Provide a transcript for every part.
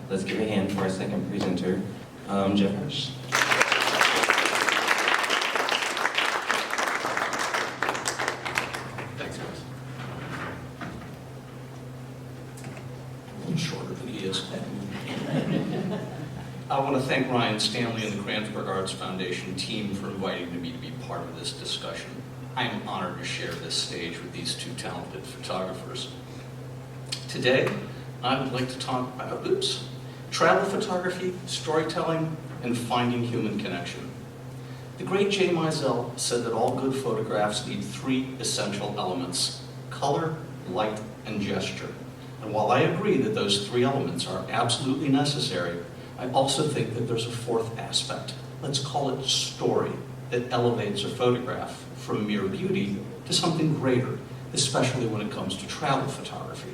Let's give a hand for our second presenter, Jeff Hirsch. Thanks, guys. A little shorter than he is. I want to thank Ryan Stanley and the Kranzberg Arts Foundation team for inviting me to be part of this discussion. I am honored to share this stage with these two talented photographers. Today, I would like to talk about, travel photography, storytelling, and finding human connection. The great Jay Mizell said that all good photographs need three essential elements: color, light, and gesture. And while I agree that those three elements are absolutely necessary, I also think that there's a fourth aspect. Let's call it story, that elevates a photograph from mere beauty to something greater, especially when it comes to travel photography.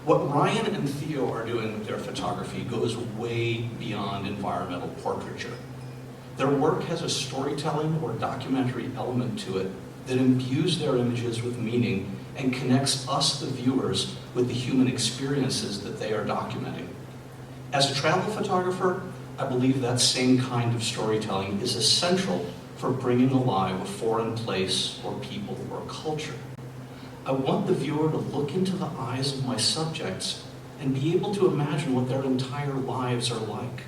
What Ryan and Theo are doing with their photography goes way beyond environmental portraiture. Their work has a storytelling or documentary element to it that imbues their images with meaning and connects us, the viewers, with the human experiences that they are documenting. As a travel photographer, I believe that same kind of storytelling is essential for bringing alive a foreign place or people or culture. I want the viewer to look into the eyes of my subjects and be able to imagine what their entire lives are like.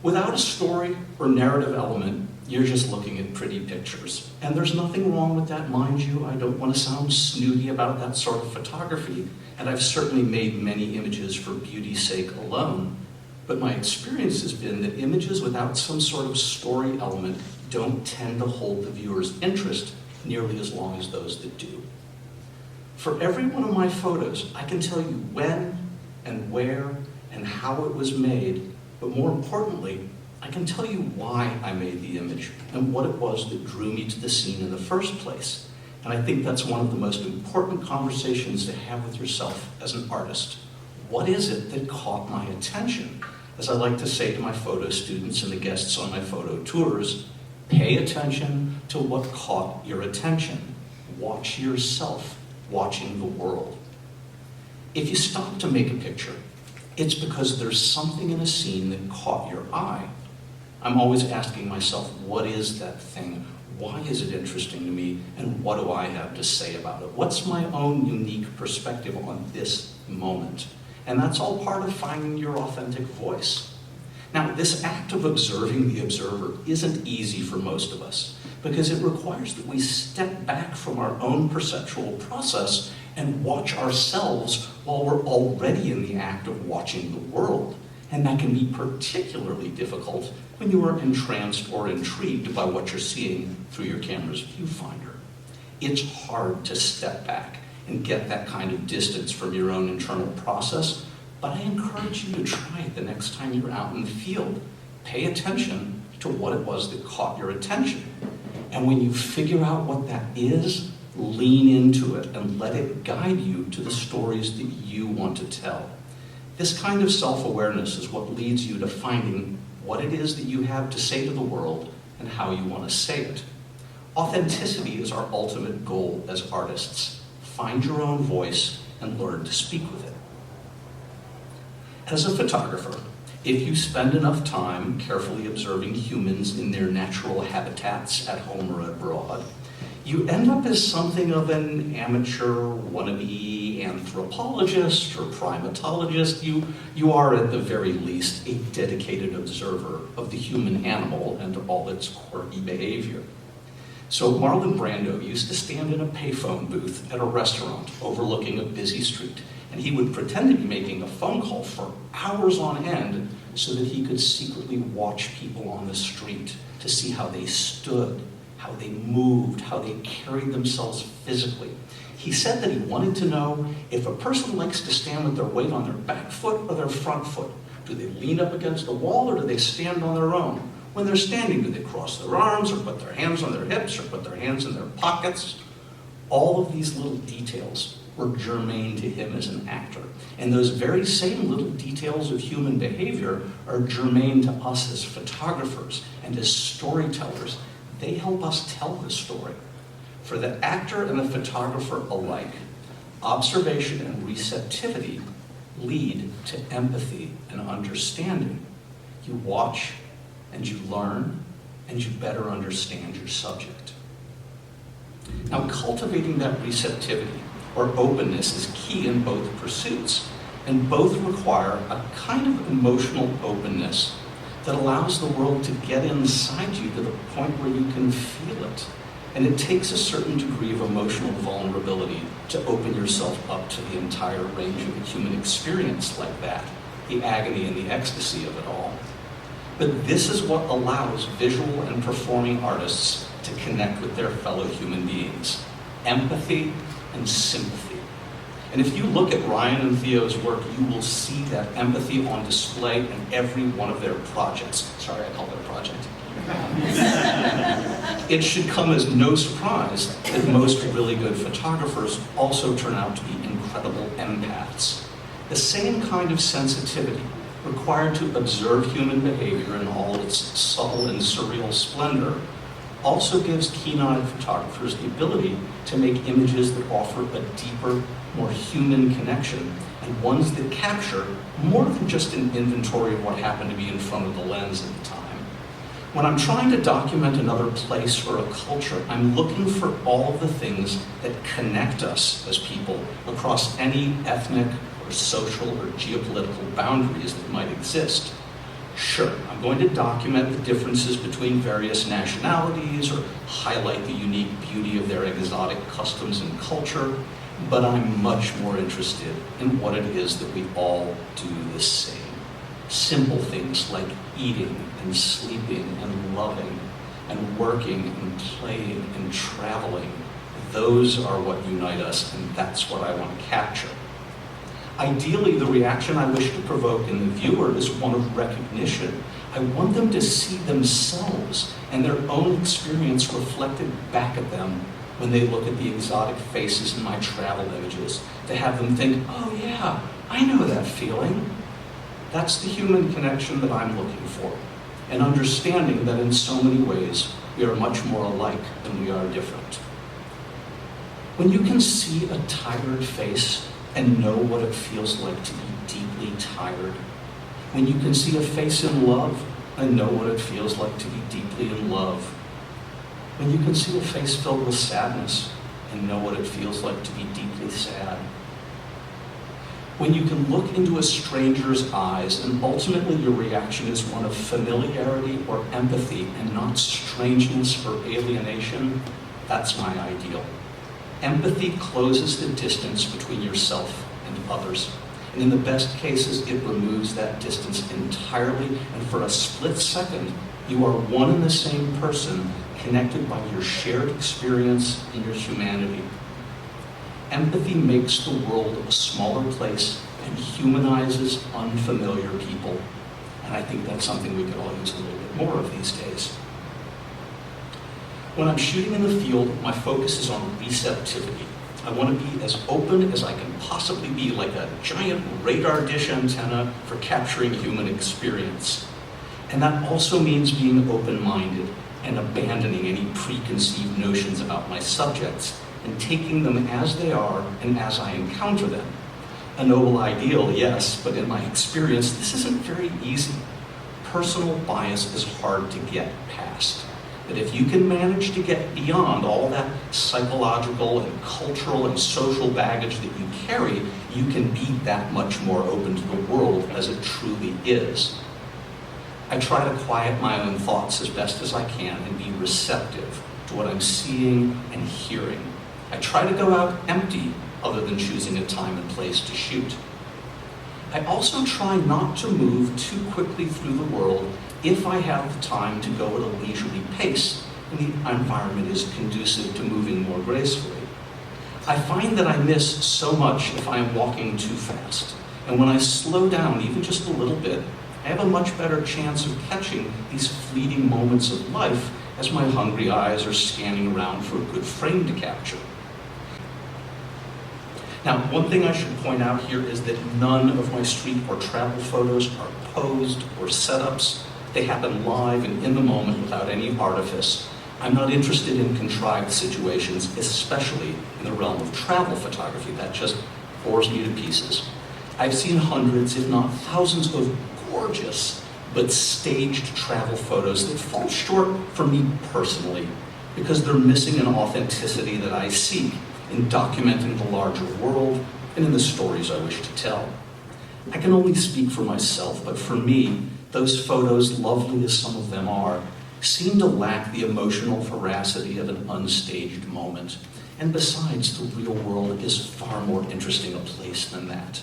Without a story or narrative element, you're just looking at pretty pictures. And there's nothing wrong with that, mind you. I don't want to sound snooty about that sort of photography, and I've certainly made many images for beauty's sake alone. But my experience has been that images without some sort of story element don't tend to hold the viewer's interest nearly as long as those that do. For every one of my photos, I can tell you when and where and how it was made, but more importantly, I can tell you why I made the image and what it was that drew me to the scene in the first place. And I think that's one of the most important conversations to have with yourself as an artist. What is it that caught my attention? As I like to say to my photo students and the guests on my photo tours, pay attention to what caught your attention. Watch yourself watching the world. If you stop to make a picture, it's because there's something in a scene that caught your eye. I'm always asking myself, what is that thing? Why is it interesting to me? And what do I have to say about it? What's my own unique perspective on this moment? And that's all part of finding your authentic voice. Now, this act of observing the observer isn't easy for most of us because it requires that we step back from our own perceptual process and watch ourselves while we're already in the act of watching the world. And that can be particularly difficult when you are entranced or intrigued by what you're seeing through your camera's viewfinder. It's hard to step back and get that kind of distance from your own internal process, but I encourage you to try it the next time you're out in the field. Pay attention to what it was that caught your attention. And when you figure out what that is, lean into it and let it guide you to the stories that you want to tell. This kind of self-awareness is what leads you to finding what it is that you have to say to the world and how you want to say it. Authenticity is our ultimate goal as artists. Find your own voice and learn to speak with it. As a photographer, if you spend enough time carefully observing humans in their natural habitats at home or abroad, you end up as something of an amateur wannabe anthropologist or primatologist. You are at the very least a dedicated observer of the human animal and all its quirky behavior. So Marlon Brando used to stand in a payphone booth at a restaurant overlooking a busy street, and he would pretend to be making a phone call for hours on end so that he could secretly watch people on the street to see how they stood, how they moved, how they carried themselves physically. He said that he wanted to know if a person likes to stand with their weight on their back foot or their front foot. Do they lean up against the wall or do they stand on their own? When they're standing, do they cross their arms or put their hands on their hips or put their hands in their pockets? All of these little details were germane to him as an actor. And those very same little details of human behavior are germane to us as photographers and as storytellers. They help us tell the story. For the actor and the photographer alike, observation and receptivity lead to empathy and understanding. You watch and you learn and you better understand your subject. Now, cultivating that receptivity or openness is key in both pursuits, and both require a kind of emotional openness that allows the world to get inside you to the point where you can feel it. And it takes a certain degree of emotional vulnerability to open yourself up to the entire range of a human experience like that, the agony and the ecstasy of it all. But this is what allows visual and performing artists to connect with their fellow human beings: empathy and sympathy. And if you look at Ryan and Theo's work, you will see that empathy on display in every one of their projects. Sorry, I called it a project. It should come as no surprise that most really good photographers also turn out to be incredible empaths. The same kind of sensitivity required to observe human behavior in all its subtle and surreal splendor also gives keen-eyed photographers the ability to make images that offer a deeper, more human connection, and ones that capture more than just an inventory of what happened to be in front of the lens at the time. When I'm trying to document another place or a culture, I'm looking for all the things that connect us as people across any ethnic or social or geopolitical boundaries that might exist. Sure, I'm going to document the differences between various nationalities or highlight the unique beauty of their exotic customs and culture, but I'm much more interested in what it is that we all do the same. Simple things like eating and sleeping and loving and working and playing and traveling. Those are what unite us, and that's what I want to capture. Ideally, the reaction I wish to provoke in the viewer is one of recognition. I want them to see themselves and their own experience reflected back at them when they look at the exotic faces in my travel images, to have them think, oh yeah, I know that feeling. That's the human connection that I'm looking for, and understanding that in so many ways we are much more alike than we are different. When you can see a tired face and know what it feels like to be deeply tired, when you can see a face in love and know what it feels like to be deeply in love, when you can see a face filled with sadness and know what it feels like to be deeply sad, when you can look into a stranger's eyes and ultimately your reaction is one of familiarity or empathy and not strangeness or alienation, that's my ideal. Empathy closes the distance between yourself and others. And in the best cases, it removes that distance entirely, and for a split second, you are one and the same person, connected by your shared experience and your humanity. Empathy makes the world a smaller place and humanizes unfamiliar people. And I think that's something we could all use a little bit more of these days. When I'm shooting in the field, my focus is on receptivity. I want to be as open as I can possibly be, like a giant radar dish antenna for capturing human experience. And that also means being open-minded and abandoning any preconceived notions about my subjects and taking them as they are and as I encounter them. A noble ideal, yes, but in my experience, this isn't very easy. Personal bias is hard to get past. But if you can manage to get beyond all that psychological and cultural and social baggage that you carry, you can be that much more open to the world as it truly is. I try to quiet my own thoughts as best as I can and be receptive to what I'm seeing and hearing. I try to go out empty other than choosing a time and place to shoot. I also try not to move too quickly through the world if I have the time to go at a leisurely pace and the environment is conducive to moving more gracefully. I find that I miss so much if I am walking too fast. And when I slow down even just a little bit, I have a much better chance of catching these fleeting moments of life as my hungry eyes are scanning around for a good frame to capture. Now, one thing I should point out here is that none of my street or travel photos are posed or setups. They happen live and in the moment without any artifice. I'm not interested in contrived situations, especially in the realm of travel photography. That just bores me to pieces. I've seen hundreds, if not thousands, of gorgeous but staged travel photos that fall short for me personally because they're missing an authenticity that I seek in documenting the larger world and in the stories I wish to tell. I can only speak for myself, but for me, those photos, lovely as some of them are, seem to lack the emotional veracity of an unstaged moment. And besides, the real world is far more interesting a place than that.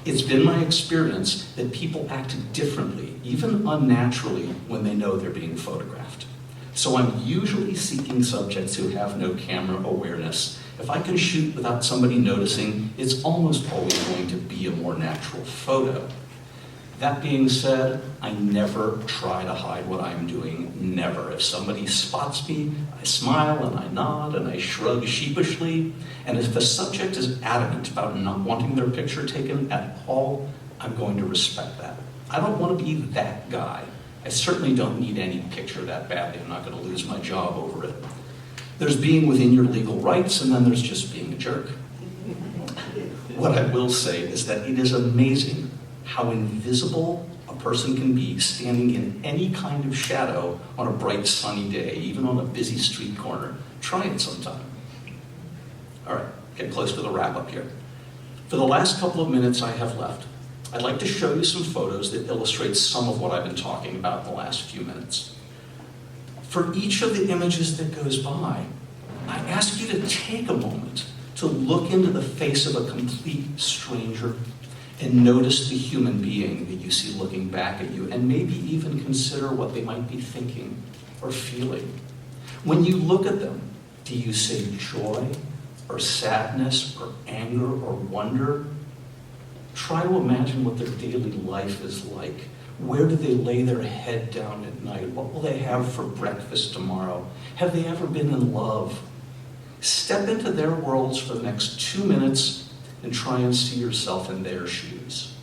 It's been my experience that people act differently, even unnaturally, when they know they're being photographed. So I'm usually seeking subjects who have no camera awareness. If I can shoot without somebody noticing, it's almost always going to be a more natural photo. That being said, I never try to hide what I'm doing, never. If somebody spots me, I smile and I nod and I shrug sheepishly. And if the subject is adamant about not wanting their picture taken at all, I'm going to respect that. I don't want to be that guy. I certainly don't need any picture that badly. I'm not going to lose my job over it. There's being within your legal rights, and then there's just being a jerk. What I will say is that it is amazing how invisible a person can be standing in any kind of shadow on a bright sunny day, even on a busy street corner. Try it sometime. All right, get close to the wrap up here. For the last couple of minutes I have left, I'd like to show you some photos that illustrate some of what I've been talking about in the last few minutes. For each of the images that goes by, I ask you to take a moment to look into the face of a complete stranger and notice the human being that you see looking back at you, and maybe even consider what they might be thinking or feeling. When you look at them, do you say joy or sadness or anger or wonder? Try to imagine what their daily life is like. Where do they lay their head down at night? What will they have for breakfast tomorrow? Have they ever been in love? Step into their worlds for the next 2 minutes and try and see yourself in their shoes.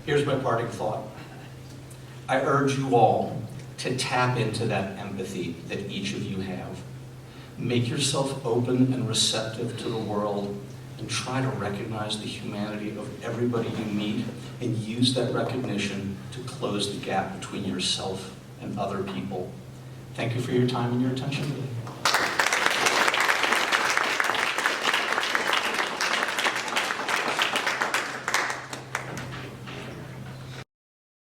Here's my parting thought. I urge you all to tap into that empathy that each of you have. Make yourself open and receptive to the world and try to recognize the humanity of everybody you meet and use that recognition to close the gap between yourself and other people. Thank you for your time and your attention today.